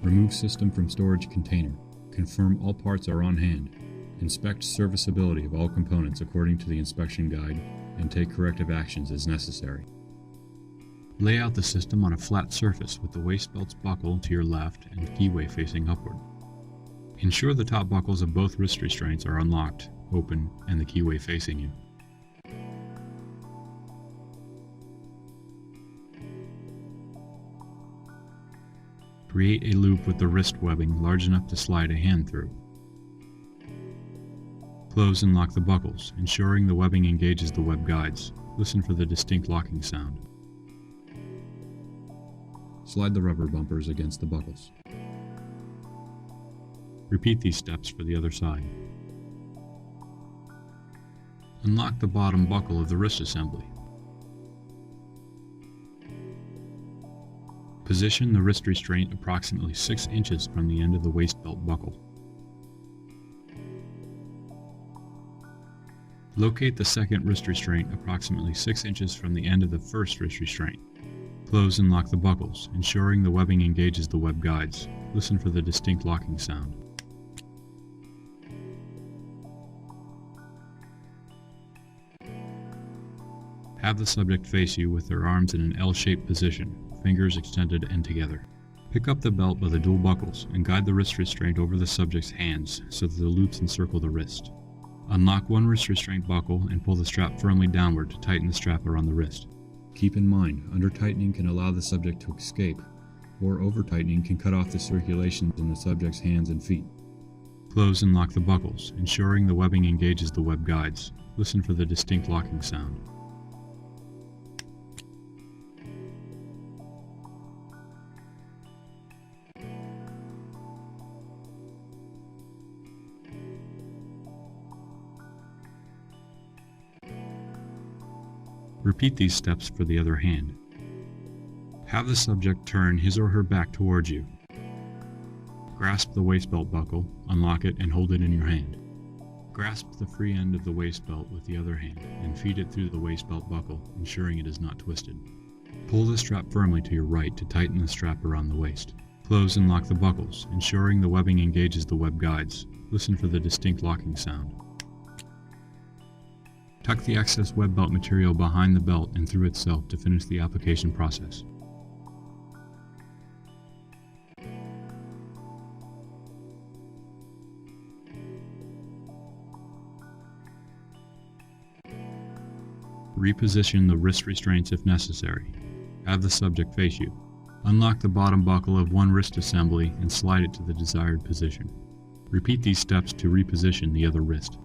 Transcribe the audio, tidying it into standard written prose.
Remove system from storage container. Confirm all parts are on hand. Inspect serviceability of all components according to the inspection guide and take corrective actions as necessary. Lay out the system on a flat surface with the waist belts buckled to your left and keyway facing upward. Ensure the top buckles of both wrist restraints are unlocked, open, and the keyway facing you. Create a loop with the wrist webbing large enough to slide a hand through. Close and lock the buckles, ensuring the webbing engages the web guides. Listen for the distinct locking sound. Slide the rubber bumpers against the buckles. Repeat these steps for the other side. Unlock the bottom buckle of the wrist assembly. Position the wrist restraint approximately 6 inches from the end of the waist belt buckle. Locate the second wrist restraint approximately 6 inches from the end of the first wrist restraint. Close and lock the buckles, ensuring the webbing engages the web guides. Listen for the distinct locking sound. Have the subject face you with their arms in an L-shaped position, fingers extended and together. Pick up the belt by the dual buckles and guide the wrist restraint over the subject's hands so that the loops encircle the wrist. Unlock one wrist restraint buckle and pull the strap firmly downward to tighten the strap around the wrist. Keep in mind, under-tightening can allow the subject to escape, or over-tightening can cut off the circulation in the subject's hands and feet. Close and lock the buckles, ensuring the webbing engages the web guides. Listen for the distinct locking sound. Repeat these steps for the other hand. Have the subject turn his or her back towards you. Grasp the waist belt buckle, unlock it, and hold it in your hand. Grasp the free end of the waist belt with the other hand and feed it through the waist belt buckle, ensuring it is not twisted. Pull the strap firmly to your right to tighten the strap around the waist. Close and lock the buckles, ensuring the webbing engages the web guides. Listen for the distinct locking sound. Tuck the excess web belt material behind the belt and through itself to finish the application process. Reposition the wrist restraints if necessary. Have the subject face you. Unlock the bottom buckle of one wrist assembly and slide it to the desired position. Repeat these steps to reposition the other wrist.